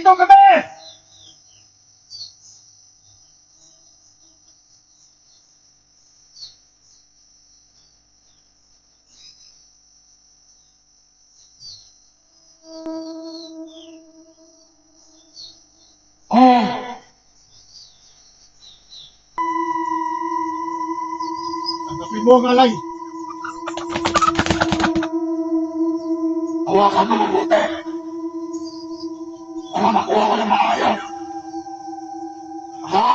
Nandito kami! Oh! Tanggapin mo ang alay. Hawakan mo mabuti. Para makuha ko ng maayos. Ha?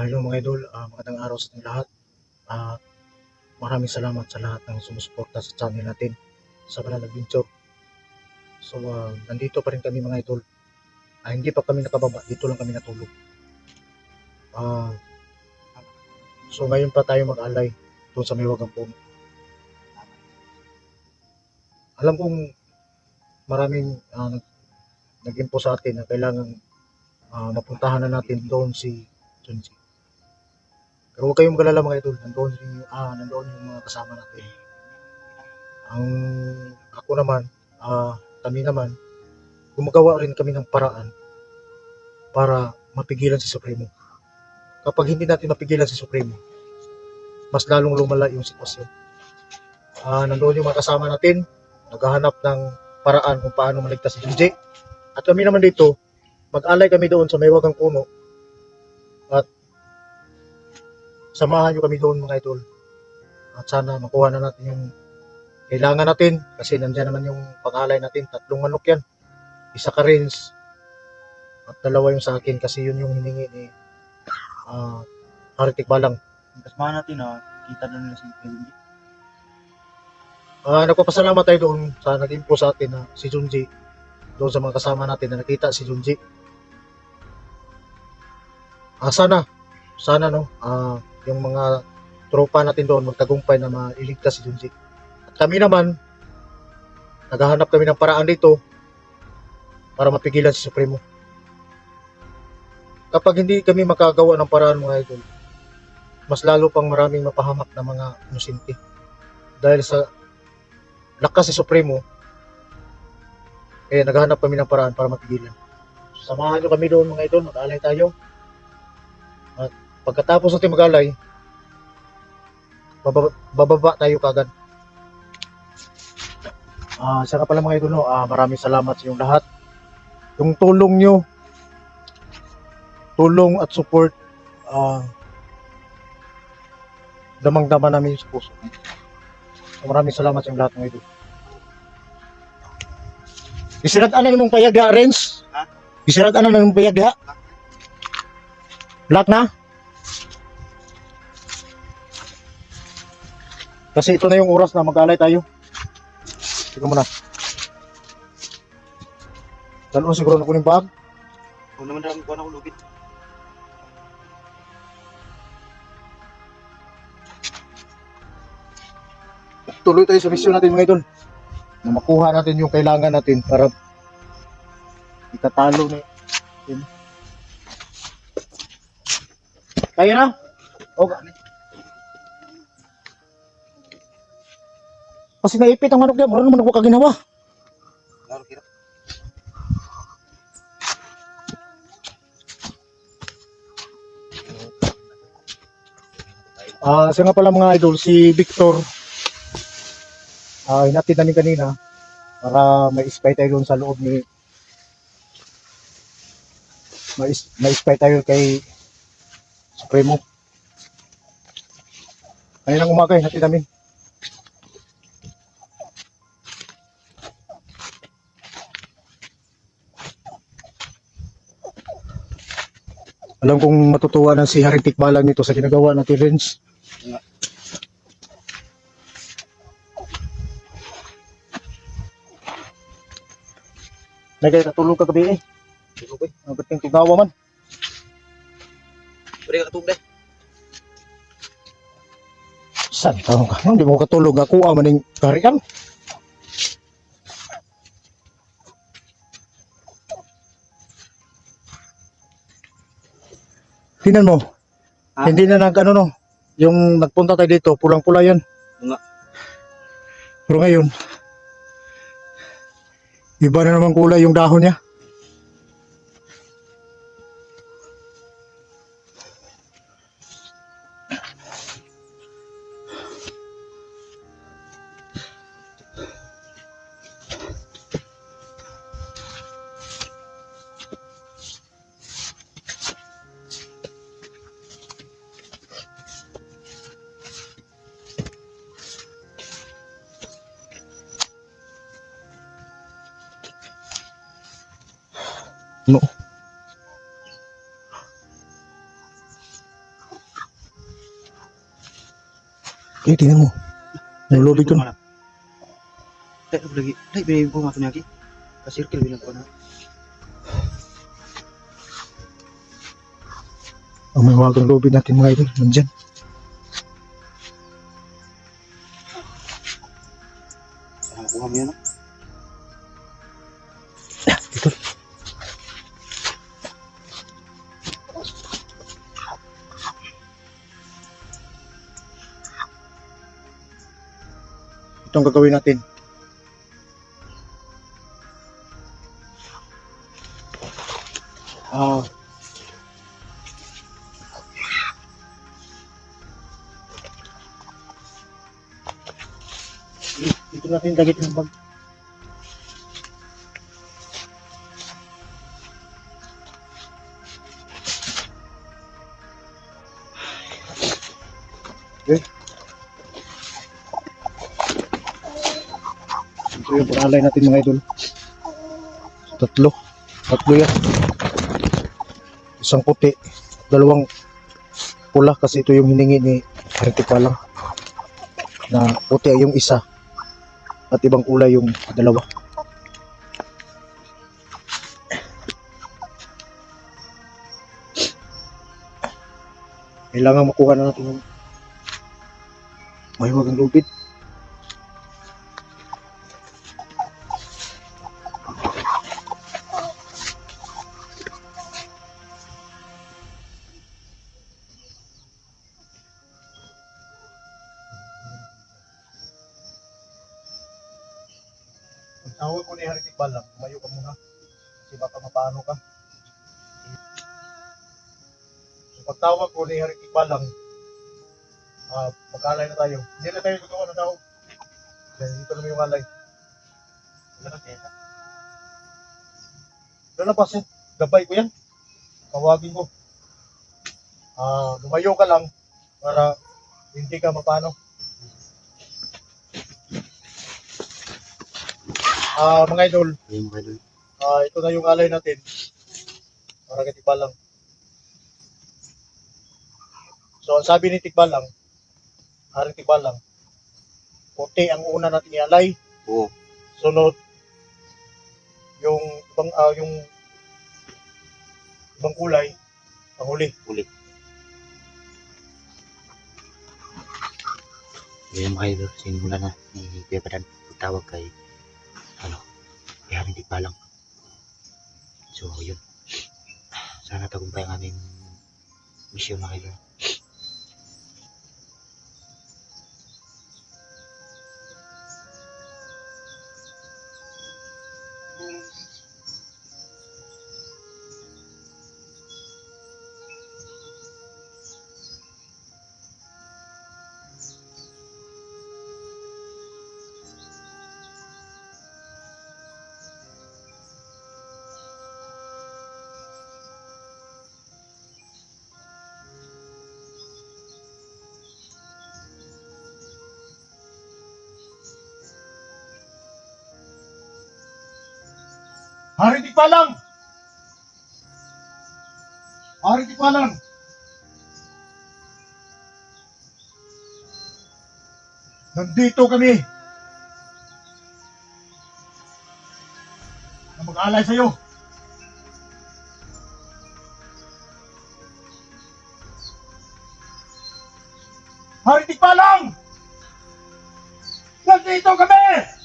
Hello mga idol, magandang araw sa inyo lahat. Maraming salamat sa lahat ng sumusuporta sa channel natin sa Banal Adventure. So nandito pa rin kami mga idol. Hindi pa kami nakababa, dito lang kami natulog. So ngayon pa tayo mag-alay doon sa may wagang puno. Alam kong maraming nag-info sa atin na kailangan mapuntahan na natin doon si Junji. Pero huwag kayong magalala mga idol, nandoon yung mga kasama natin. Ako naman, kami naman, gumagawa rin kami ng paraan para mapigilan si Supremo. Kapag hindi natin mapigilan si Supremo, mas lalong lumala yung sitwasyon. Nandoon yung mga kasama natin, naghahanap ng paraan kung paano maligtas si Junji. At kami naman dito, mag-alay kami doon sa may wagang puno. At samahan nyo kami doon mga idol. At sana makuha na natin yung kailangan natin. Kasi nandiyan naman yung pang-alay natin. 3 manok yan. Isa ka rins. At 2 yung sa akin. Kasi yun yung hiningi ni Haritik Balang. Kasama natin kita na nila si Junji. Nagpapasalamat tayo doon sa nag-info sa atin na si Junji. Doon sa mga kasama natin na nakita si Junji. Sana no, yung mga tropa natin doon magtagumpay na mailigtas si Junji. At kami naman, naghahanap kami ng paraan dito para mapigilan si Supremo. Kapag hindi kami makagawa ng paraan mga idol, mas lalo pang maraming mapahamak na mga inosente. Dahil sa lakas si Supremo, naghahanap kami ng paraan para mapigilan. Samahan nyo kami doon mga idol, mag-alay tayo. At pagkatapos natin mag-alay, bababa tayo kagad. Sana pala mga idol, maraming salamat sa inyong lahat. Yung tulong nyo, tulong at support, damang-dama namin sa puso. So, maraming salamat sa inyong lahat mga idol. Isirad-an na mong payag ha, Renz? Isirad-an na mong payag ha? Black na? Kasi ito na yung oras na mag-alay tayo. Tignan mo na. Dalawa siguro na kuning bag. Kung naman lang ko na ulugit. Tuloy tayo sa misyon natin mga idol. Na makuha natin yung kailangan natin para itatalo na yun. Kaya na? Okay. Kasi naipit ang manok niya, marunong naman ako kaginawa. Laro kira. Siya nga pala mga idol, si Victor. Hinatid namin kanina para ma-spy tayo doon sa loob ni ma-spy tayo kay Supremo. Kaninang umaga, hinatid namin. Alam kong matutuwa na si Haritik Balang nito sa ginagawa natin, Renz. Nagkatulog ka gabi eh. Tulog eh. Ang bating tugawa man. Pwede ka katulog deh. Saan ka? Hindi mo katulog ako maning kariyan. Tingnan mo. Ah? Hindi na ano no. Yung nagpunta tayo dito, pulang-pula yan. Nga. Pero ngayon, iba na naman kulay yung dahon niya. No. Tingnan mo. Yung lobby ko. Dahil lagi. Dahil binibig ko nga ito lagi. Kasirkel bilang ko na. Ang may wagang lobby natin mga idol. Nandyan. Parang makuha mo yan, no? Ito. Ito ang gagawin natin. Ah. Dito natin dagit ng bag. Okay. Ito yung pag-alay natin mga idol. Tatlo yan. Isang puti, dalawang pula kasi ito yung hiningi ni Artipalang na puti yung isa at ibang kulay yung dalawa. Kailangan makuha na natin yung mahiwagang lubid. Ang tawag ko ni Haritik Balang, tumayo ka muna kasi baka mapano ka. So pagtawag ko ni Haritik Balang, mag-alay na tayo. Hindi na tayo gagawa ng tao. Dahil dito naman yung alay. Wala ka kaya. Doon na pa, gabay ko yan. Tawagin ko. Lumayo ka lang para hindi ka mapano. Mga idol, Ayun mga idol. ito na yung alay natin. Para kay Tikbalang. So, ang sabi ni Tikbalang, Haring Tikbalang, puti ang una natin ialay. Oo. Sunod, yung ibang kulay, panghuli. Uli. Ayun mga idol. Sinimula na ni Kuya Badan. Pagtawag kay hindi pa lang. So, yun. Sana tagumpay ang aming misyon mga idol. Haring Tikbalang! Haring Tikbalang! Nandito kami na mag-alay sa'yo. Haring Tikbalang! Nandito kami!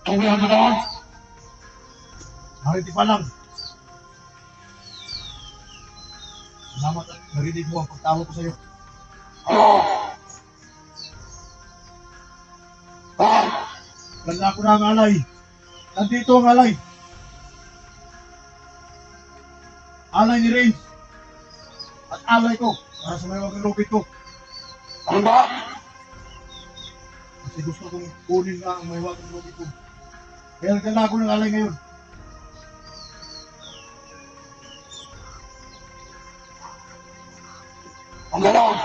Kaya mo doon? Narinig pa lang. Salamat at narinig mo ang pagtawag ko sa'yo. Bakit? Ganda ko na ang alay. Nandito ang alay. Alay ni Rain. At alay ko para sa may mga lupit ko. Ano ba? Kasi gusto kong kunin nga ang may wakang lupit ko. Kaya nagdala ko ng alay ngayon. Ang gano'n?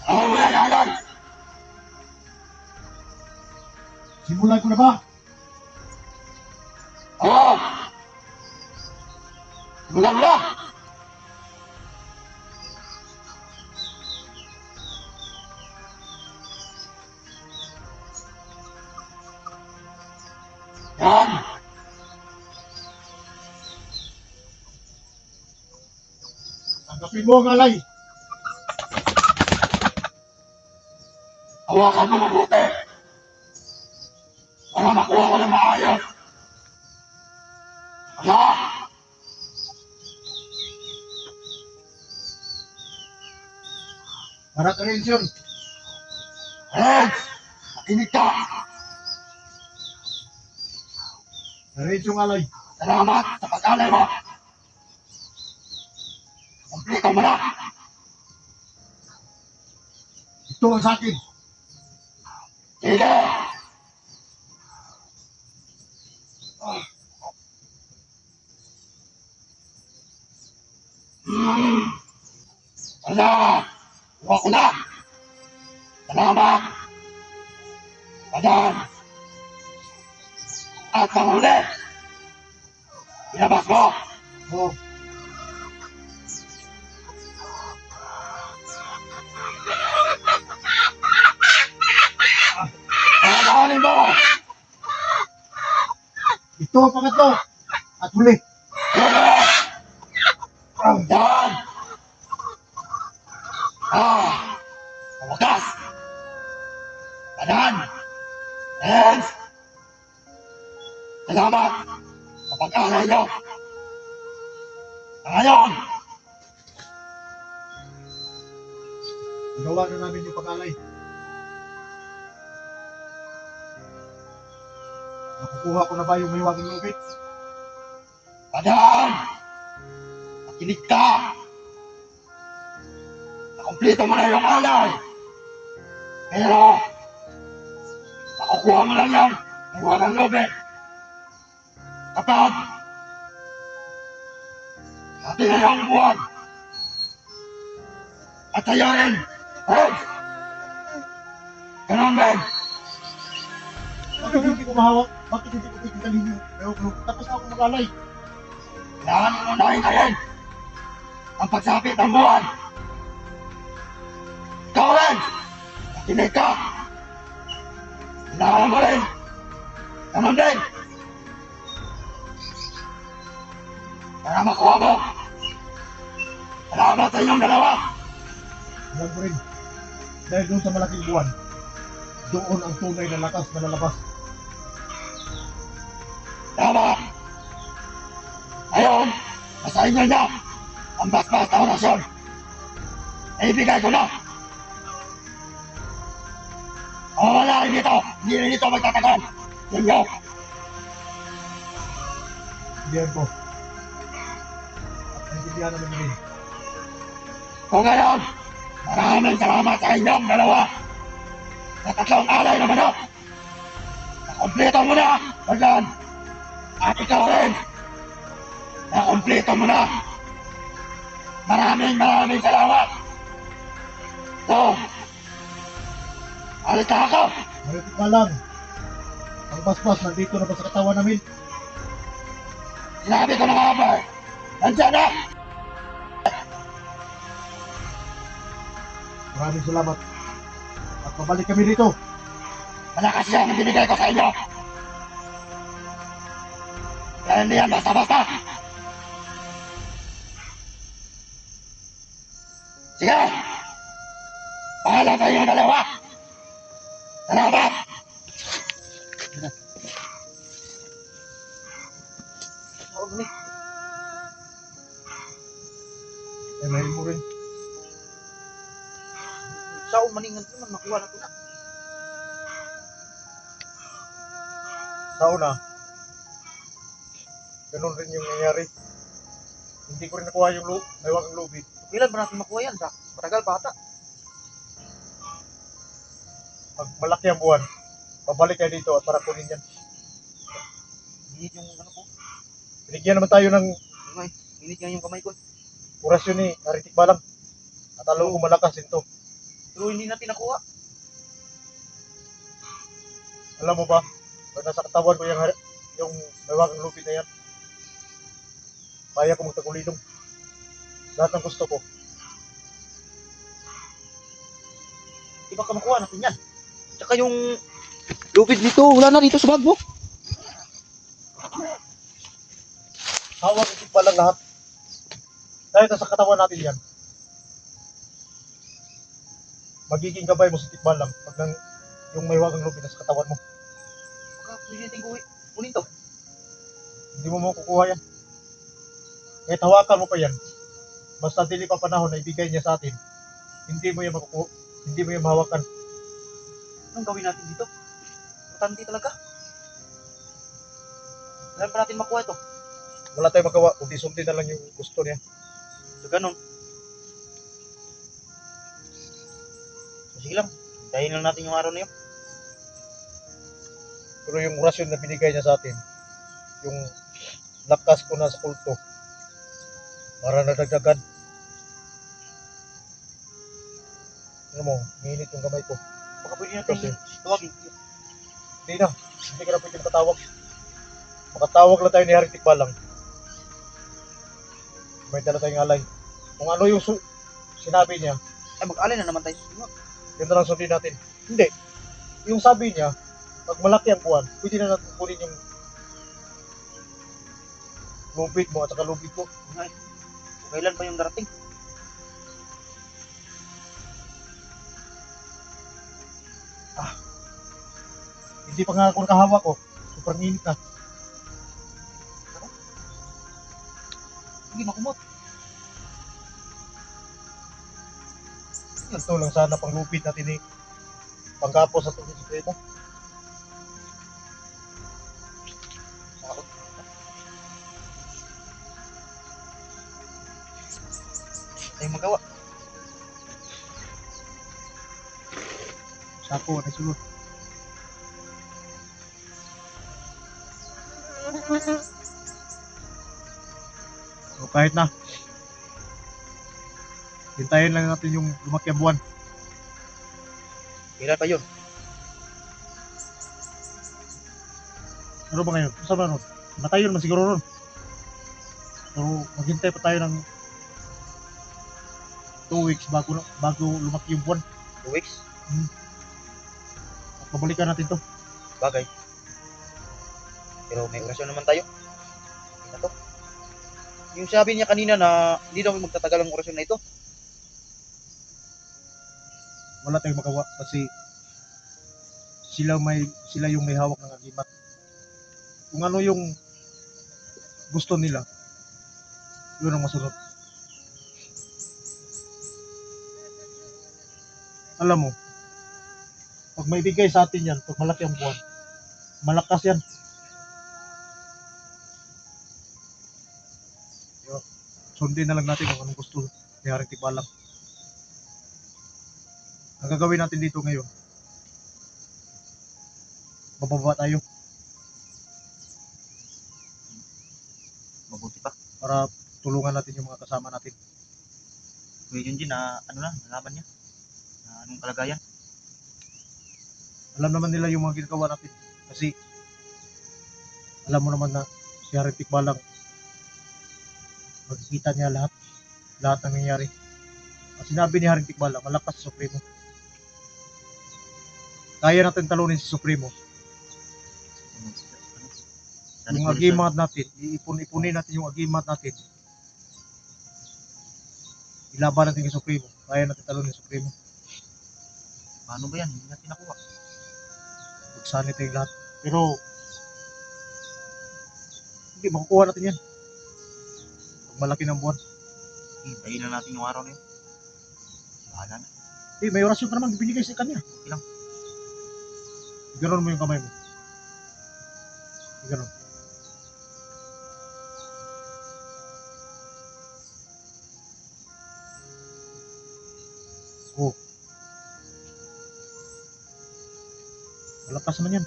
Ano mo yan, Alan? Simulan ko na ba? Oo! Simulan mo! Yan! Tanggapin mo ang alay. Hawakan mo mabuti! Para makuha ko ng maayos! Ano? Para ka rin yun. Red! Makinig ka! Narin yung alay. Salamat sa pag-alay mo! Kumplito mo na! Ito ang sa akin. Sige! Salamat! Huwag ko na! Salamat! Padan! At panghuli! Ilabas mo! Oh, Pagkakalin mo! ito ang pangatlo. At huli. Yan! Sa wakas! Padan! Hands! Salamat sa pag-alay nyo! Sa ngayon! Nagawa na namin yung pag-alay. Nakukuha ko na ba yung may wakang lupit? Padan! Makinig ka! Nakumplito mo na yung alay! Pero, makukuha mo lang yan ng walang lubid! Kapag sa tinayang buwan at sa'yo rin, Heads! Ganon din! Bakit hindi ko mahawak? Bakit hindi ko titigilin yung may wakang lupit? Tapos na ako mag-alay. Kailangan mo na hintayin ang pagsapit ng buwan! Ikaw rin! Makinig ka! Kailangan mo rin! Ganon din! Para makuha mo! Salamat sa inyong dalawa! Alam ko rin. Dahil doon sa malaking buwan, doon ang tunay na lakas na lalabas. Tama! Ngayon, nasa inyo na ang basbas na orasyon. Naibigay ko na! Ang wala rin dito, hindi rin dito magtatagal. Ninyo, Diyan ko. At naintindihan naman din. kung ngayon, maraming salamat sa inyong dalawa. Sa tatlong alay na manok. Nakumpleto mo na, Bagan. At ikaw rin. Nakumpleto mo na. Maraming salamat. So, alis na ako. Marinig ka lang. Ang basbas nandito na ba sa katawan namin? Sinabi ko na nga ba, nandiyan na. Maraming salamat. At pabalik kami dito. Malakas yan ang binigay ko sa inyo. Kaya hindi yan basta-basta. Sige! Bahala kayo dalawa! Salamat! Tawag ni. Ay, mahal mo rin. Sao maningan naman makuha na ko na. Sa una, ganun rin yung nangyari. Hindi ko rin nakuha yung maywang lubid. Kailan ba natin makuha yan? Matagal pa ata. Pag malaki ang buwan, babalik kayo dito at para kunin yan. Init yung ano ko. Binigyan naman tayo ng Ay, init nga yung kamay ko. orasyon ni Haritik Balang. At alam ko malakas ito. Pero hindi natin nakuha. Alam mo ba, pag nasa katawan ko yung maywang lubid na yan, kaya ko magtagulilong. Lahat ng gusto ko. Di ba ka makuha natin yan? Tsaka yung lupid nito, wala na dito sa bag mo. Hawak isip pa lang lahat. Dahil nasa katawan natin yan, magiging gabay mo si Tikbalang pag yung maywang lubid na sa katawan mo. Baka pwede natin kunin to. Hindi mo makukuha yan. Kahit hawakan mo pa yan, basta dili pa panahon na ibigay niya sa atin, hindi mo yan makukuha, hindi mo yan mahawakan. Anong gawin natin dito? Matandi talaga. Kailan pa natin makuha ito? Wala tayong magawa, kundi sundin na lang yung gusto niya. So ganun. So, sige lang. Hintayin lang natin yung araw na yun. Pero yung orasyon na binigay niya sa atin, yung lakas ko na sa kulto, para nadagdagan. Ano mo, minit yung kamay ko. Baka pwede natin Kasi- tawagin. Hindi na, hindi ka na pwede makatawag. Makatawag lang tayo ni Haritik Balang. May dala tayong alay. Kung ano yung sinabi niya, Ay, mag-alay na naman tayo sa sunod. yun na lang sundin natin. Hindi. Yung sabi niya, pag malaki ang buwan, pwede na natin kunin yung lubid mo at saka lubid ko. Ay, so, kailan pa yung darating? Hindi pa nga ako nakahawak ko. Super init na. Hindi makumot. Ito lang sana pang lubid natin eh. Panggapo sa tubig sa mo. Sakot. Ay, magawa. Sako, na sulod. So kahit na. Hintayin lang natin yung lumaki ang buwan. Kailan pa yun? Ano ba ngayon? Saan ba nun? Matayo naman siguro nun. So maghintay pa tayo ng 2 weeks bago lumaki yung buwan. 2 weeks? At babalikan natin to. Bagay. Pero may orasyon naman tayo. Hindi na to. Yung sabi niya kanina na hindi daw magtatagal ang orasyon na ito. Wala tayong magawa kasi sila yung may hawak ng agimat. Kung ano yung gusto nila, yun ang masunod. Alam mo, pag may bigay sa atin yan, pag malaki ang buwan, malakas yan. Sundin na lang natin kung anong gusto ni Haritik Balang. Ang gagawin natin dito ngayon, bababa tayo Mabuti pa. para tulungan natin yung mga kasama natin. Kuya Junjin na ano na, nalaman niya. Na anong kalagayan. Alam naman nila yung mga ginagawa natin kasi alam mo naman na si Haritik Balang, makikita niya lahat ng nangyayari. At sinabi ni Haritik Balang, malakas si Supremo. Kaya natin talunin si Supremo. Yung agimat natin, iipon-ipunin natin yung agimat natin. Ilaban natin kay Supremo. Kaya natin talunin si Supremo. Paano ba yan? Hindi natin nakuha. Magsanit tayong lahat. Pero, hindi, makukuha natin yan. Pag malaki ng buwan. Hintayin na natin yung araw na yun. Bahala na. May orasyon pa naman binigay sa kanya. Ilang? Ganon mo yung kamay mo. Ganon. Oh. Malakas naman yan.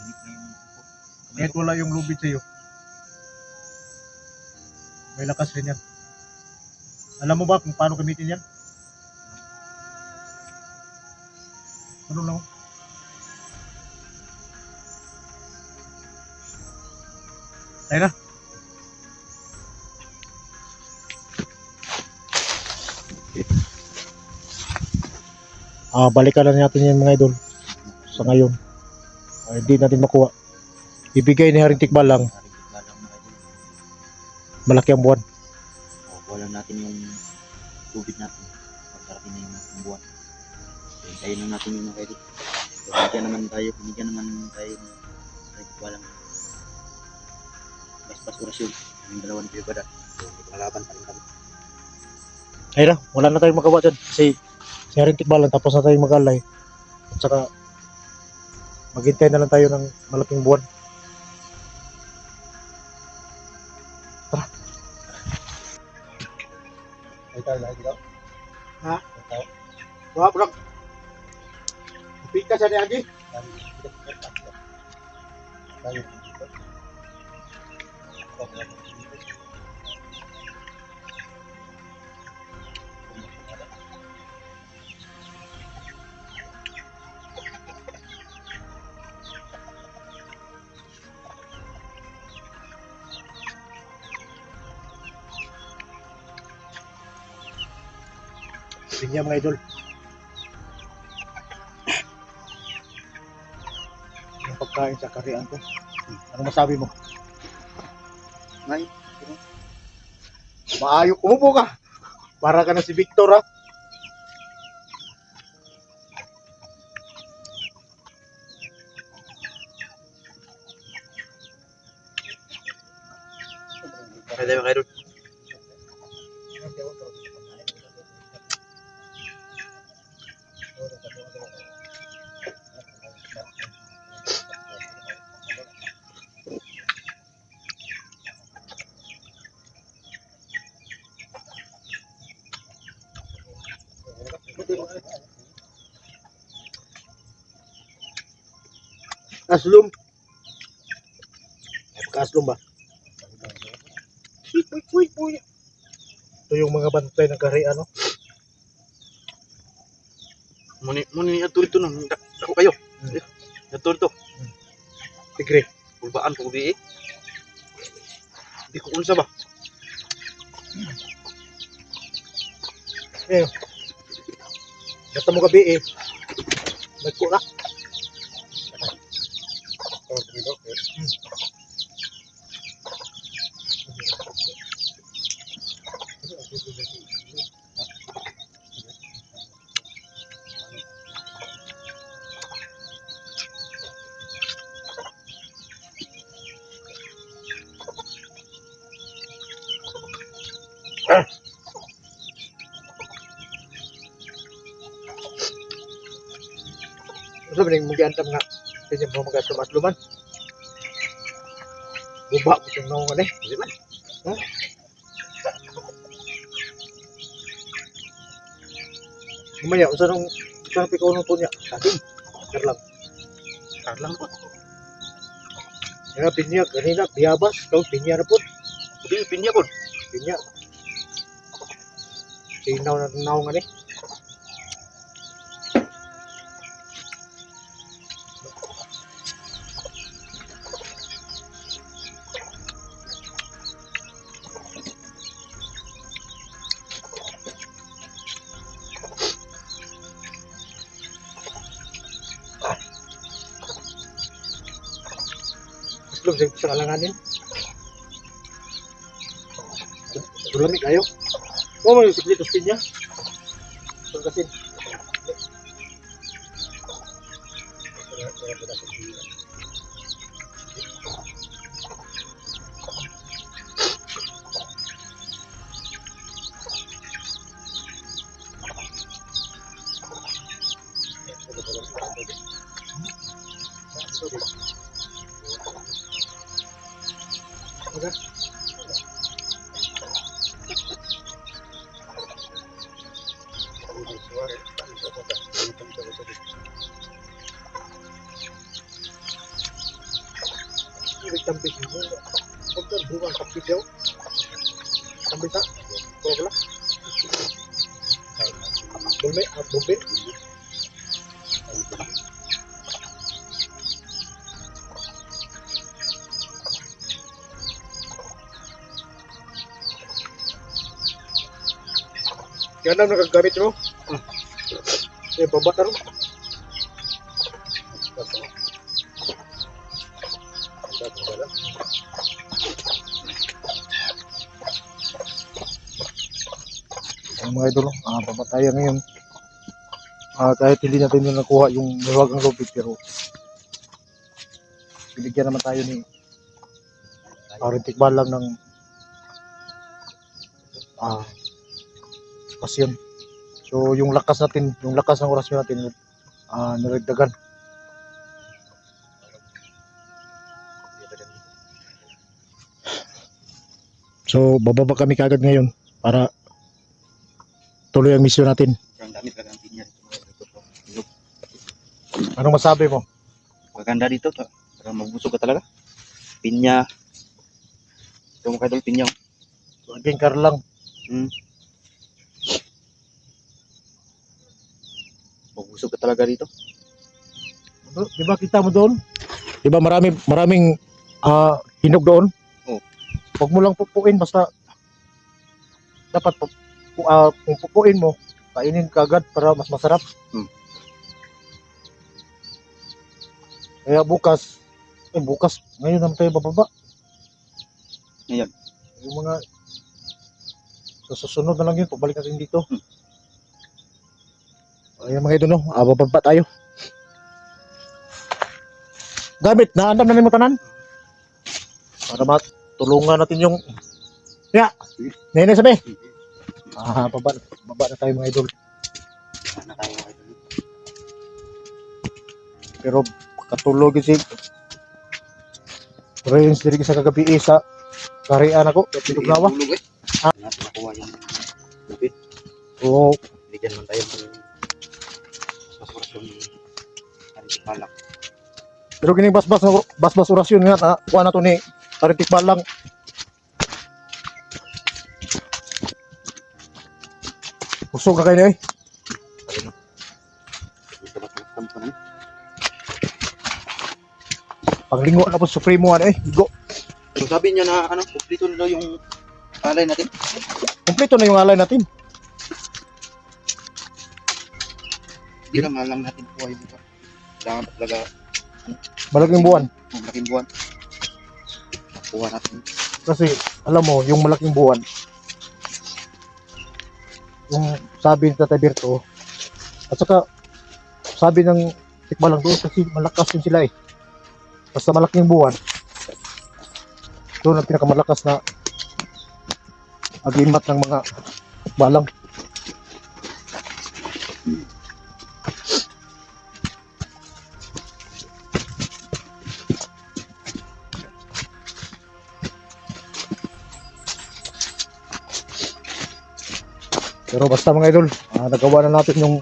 Minit na yung kamay Kahit ko. wala yung lubid sa'yo. May lakas rin yan. Alam mo ba kung paano gamitin yan? Ano lang? Tayo na. Balikan na natin yan mga idol. Sa ngayon. Hindi natin makuha. Ibigay ni Haring Tikbal lang. Narinig lang mga idol. Malaki ang buwan. Wala natin yung tubig natin. Pagkarating na yung buwan. Hintayin lang natin yung mga idol. Binigyan naman tayo ng walang basbas orasyon. Ang dalawa ni Kuya Bada. So, maglalaban pa rin kami. Ayun na, wala na tayong magawa dyan. Kasi si Haring Tikbal lang, tapos na tayong mag-alay. At saka, maghintay na lang tayo ng malaking buwan. Tara. Ay tayo lagi daw. Ha? Wah, bro. Pika sa lagi. Pinya mga idol. Yung pagkain sa karian ko. Ano masabi mo? Ngay, Maayo, umupo ka. Para ka na si Victor ha. kaya tayo mga idol. Aslum. Pagka-aslum ba? Uy. Ito yung mga bantay ng karian, no? Muni atur ito nang ako kayo. Atur to. Tigre. Pulbaan ko bi. Di ko unsa ba? Basta mo gabi eh. Nagkura. Gusto ba nang mag-antam nga kanya mo mag-asluman? Buba ko itong naungan eh. Di ba? Ha? Mamaya, usang pikaw nung po niya. Saging. Karlang. Karlang po. Nga pinya, kanina, biyabas. Kau pinya na po. Sabi pinya po. Pinya. Sinaw na naungan eh. Belum sa kalanganin. Sulamig ayo. Oh, may siklitos pinya. Pagkasin. Tampis mo. Huwag buwan tampis daw. Tampis ha? Wala. Bulme, bulme. Yan ang nagagamit mo? Eh, babata rin. Ang mga idol, pamataya ngayon. Kahit hindi natin yung nakuha yung mahiwagang lubid, pero binigyan naman tayo ni Rintik Balang ng pasyon. So yung lakas natin, yung lakas ng orasyon natin nilagdagan. So bababa kami kagad ngayon para tuloy ang misyon natin. Ang damit ka ng pinya. Anong masabi mo? Maganda dito. Para mabusog ka talaga. Pinya. Ito mga idol, pinya. Maging kar lang. Mabusog ka talaga dito. Di ba kita mo doon? Di ba maraming hinog doon? Oo. Huwag mo lang pupuin, basta dapat kung pupuin mo, kainin kagad para mas masarap. Kaya bukas, ngayon naman tayo bababa. Ngayon. Yung mga susunod na lang yun, pabalik natin dito. Ayan mga idol, no? Bababa tayo. Gamit, naandam na rin mo tanan. Para matulungan natin yung nene sabi. Baba na tayo mga idol. Sana tayo mga idol. Pero katulog si Prince diri sa kagabi sa karian ako, tinugnawa. Tulog eh. Nakuha yung lupit. Oo, Bigyan man tayo ng mas yung Rintik Balang. pero kining basbas orasyon nga kuha na to ni Rintik Balang. Usog na kayo ni. Panglingo na po supremo go. Pero sabi niya na kumplito na daw yung alay natin. Kompleto na yung alay natin. Hindi lang alam natin po yung iba. Kailangan talaga Malaking buwan. malaking buwan. Nakuha natin. Kasi alam mo, yung malaking buwan, yung sabi ni Tatay Berto, at saka sabi ng Tikbalang doon kasi malakas din sila eh. Basta malaking buwan, doon ang pinakamalakas na agimat ng mga balang. Pero basta mga idol, nagawa na natin yung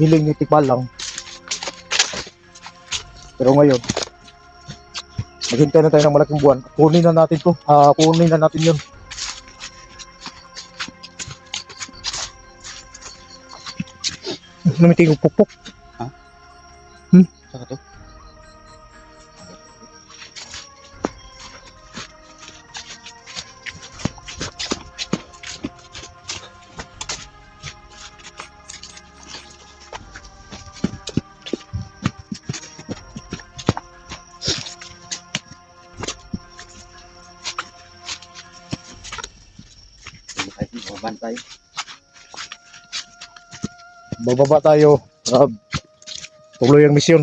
hiling ni Tikbalang. Pero ngayon, maghintay na tayo ng malaking buwan. Kunin na natin to. Kunin na natin yun. Namiting yung pupok. Saka to. Baban tayo. Bababa tayo. Tuloy ang misyon.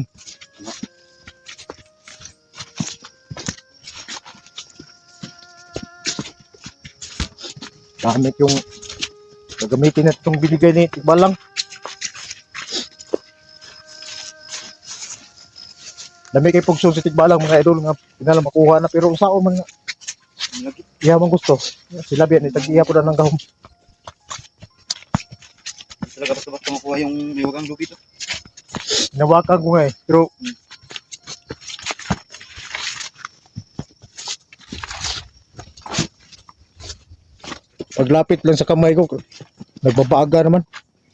Gamit yung gagamitin na itong binigay ni Tikbalang. Dami kay pugsong si Tikbalang mga idol nga pinala makuha na pero sa man nga Lagi. iya man gusto. Sila biyan itag-iya po na ng gahom. Hindi talaga basta-basta makuha yung liwagang lubi to. Nawakan ko nga eh. Pero paglapit lang sa kamay ko, nagbabaaga naman.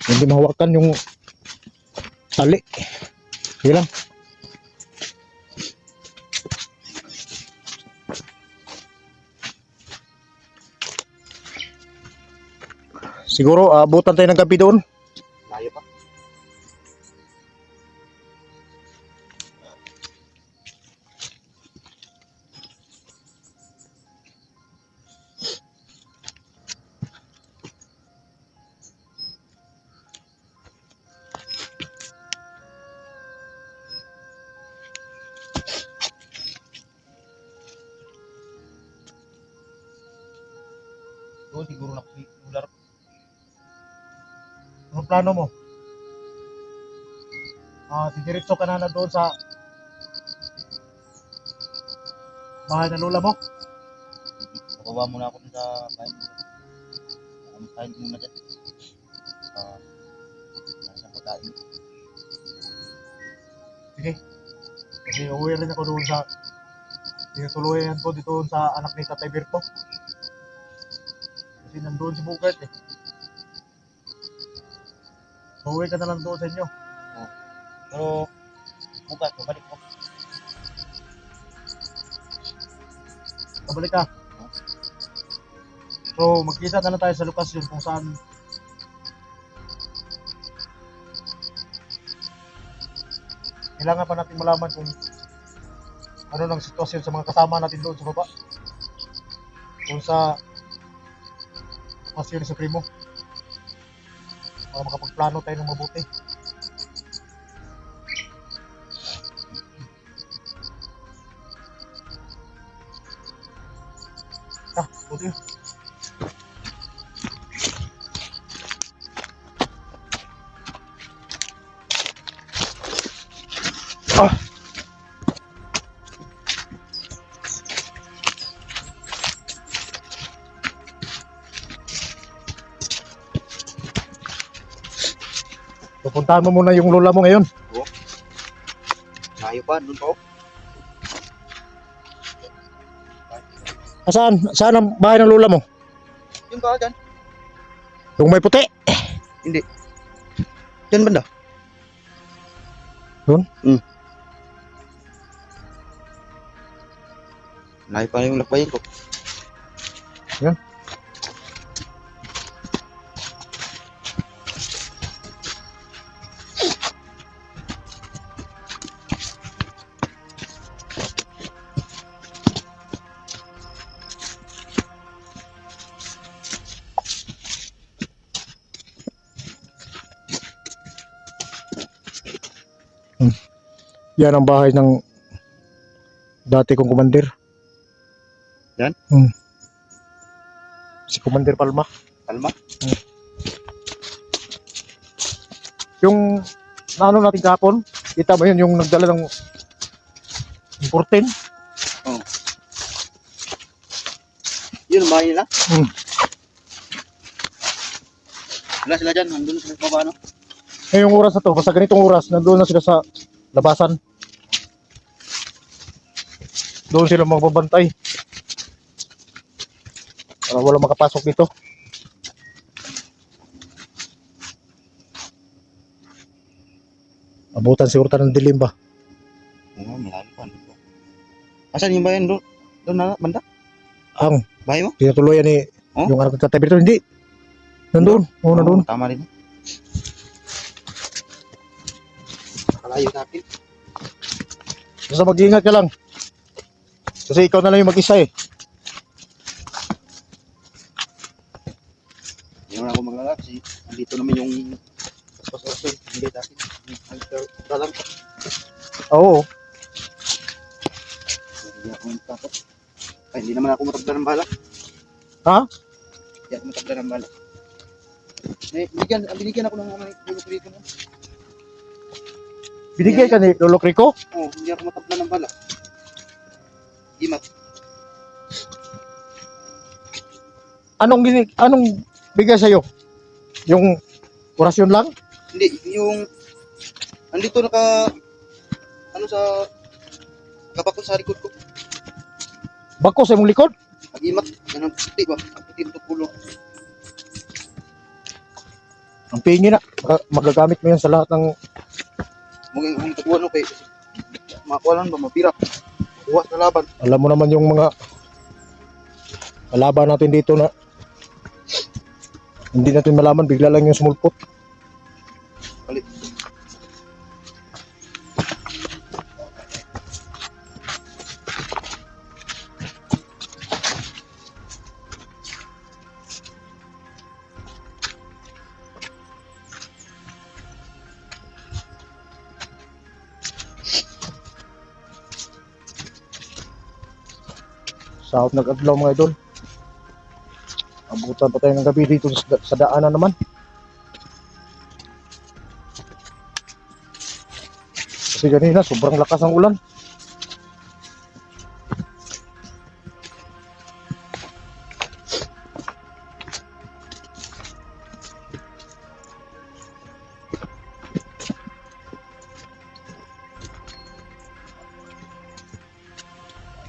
Hindi mahawakan yung tali. Sige lang. Siguro abutan tayo ng gabi doon. Layo pa. Doon siguro nakular. Anong plano mo? Didiretso ka na doon sa bahay ng lola mo? Bababa muna ako dun sa bahay mo. Kamustahin ko muna dyan. Nasa pagkain. Sige. Kasi uwi rin ako doon sa tinutuluyan ko dito sa anak ni Tatay Berto. Kasi nandun si Bugart eh. Uwi ka na lang doon sa inyo. Pero, bukas, babalik ko. Pabalik ka. So, magkita na lang tayo sa lokasyon kung saan kailangan pa natin malaman kung ano ng sitwasyon sa mga kasama natin doon sa baba. Kung sa Pasyon ni Supremo. Para makapagplano tayo ng mabuti. Buti. Pupuntahan mo muna yung lola mo ngayon. Layo pa, dun pa ako. Saan? Saan ang bahay ng lola mo? Yung ka dyan. Yung may puti. Dyan banda. Doon? Layo pa yung lakbayin ko. Yan. Yan ang bahay ng dati kong commander. Yan? Si Commander Palma. Palma? Yung naano natin kahapon, kita mo yun yung nagdala ng importin. Yun ang bahay nila? Hmm. Wala sila dyan, nandun sila sa baba, no? Ngayong oras na to, basta ganitong oras, nandun na sila sa labasan. Doon sila magbabantay. Para wala makapasok dito. Abutan siguro tayo ng dilim ba? Oo, malalim pa. Asan yung bayan doon? Doon na, banda? Ang Bahay mo? tinutuluyan ni Oh? yung anak ng Tatay Berto, hindi. Nandun. Oo, nandun. Tama rin. Nakalayo sa akin. Basta mag-iingat ka lang. Kasi ikaw na lang yung mag-isa eh. Hindi naman ako maglala kasi dito naman yung paspas-paspas hindi natin. Dalang. Oo. Hindi ako matakot. Ay, hindi naman ako matabla ng bala. Ha? Hindi ako matabla ng bala. Binigyan ako ng mga bulok rito. Binigay ka ni Lolo Rico? Oo, hindi ako matabla ng bala. Imat. Anong bigay sa'yo? Yung orasyon lang? Hindi, yung andito ano sa kabako sa likod ko. Bako sa imong likod? Agimat, ganun puti ba? Puti ito pulo. Ang pingi na. Magagamit mo yan sa lahat ng... Mga tatuan no kay makuha lang ba mapira. Kuha sa laban. Alam mo naman yung mga kalaban natin dito na hindi natin malaman, bigla lang yung sumulpot. Balik. Sa nag-adlaw mga idol. Abutan pa tayo ng gabi dito sa daanan naman. Kasi ganina sobrang lakas ang ulan.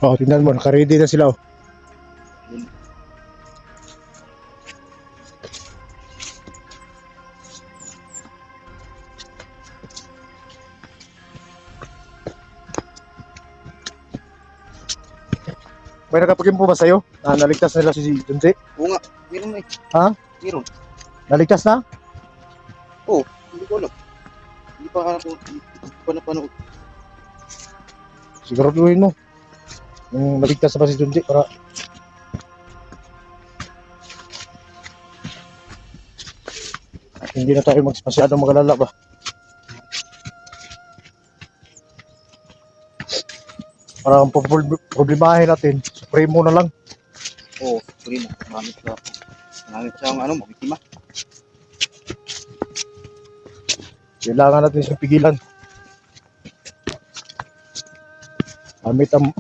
Oh, tingnan mo, naka-ready na sila oh. May nakapagimpo ba sa'yo? Naligtas na nila si Junji? Oo nga, meron na eh. Ha? Meron. Naligtas na? Hindi ko alam. Hindi pa ako napanood. Siguraduhin mo. Yung naligtas na ba si Junji para hindi na tayo masyadong magalala ba? Para ang problemahin natin, Supremo na lang. Oo, sorry mo. Marami siyang mabiktima. Kailangan natin siyang pigilan. Gamit ang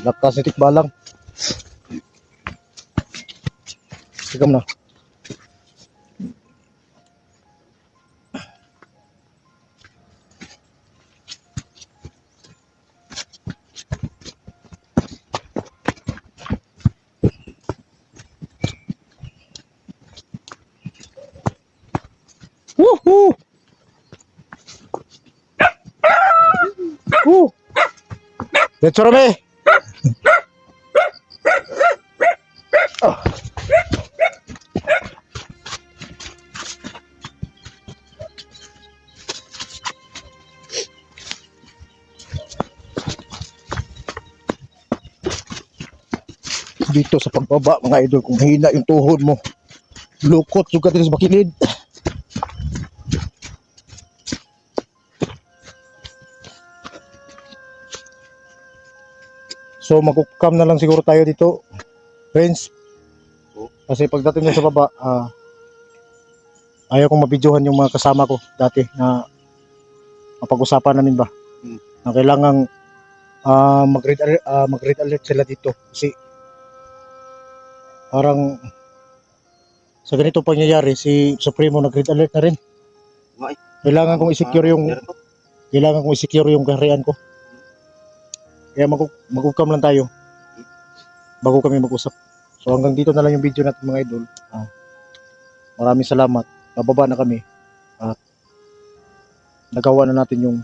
lakas ni Tikbalang. Sigam na. Woohoo! Woo! Let's rame! Oh. Dito sa pagbaba mga idol, kung hina yung tuhod mo, lukot yung katil sa bakilid. So magkukam na lang siguro tayo dito, friends. Kasi pagdating mo sa baba, ayaw kong mabidyohan yung mga kasama ko dati na mapag-usapan namin ba. Na kailangang mag-red alert sila dito. Kasi parang sa ganito pangyayari, si Supremo nag-red alert na rin. Kailangan kong i-secure yung kaharian ko. Kaya mag-ukam lang tayo bago kami mag-usap. So hanggang dito na lang yung video natin mga idol. Maraming salamat. Bababa na kami. At nagawa na natin yung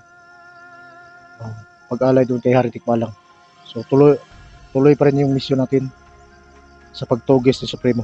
pag-alay doon kay Hari Tikbalang. So tuloy pa rin yung mission natin sa pagtugis ni Supremo.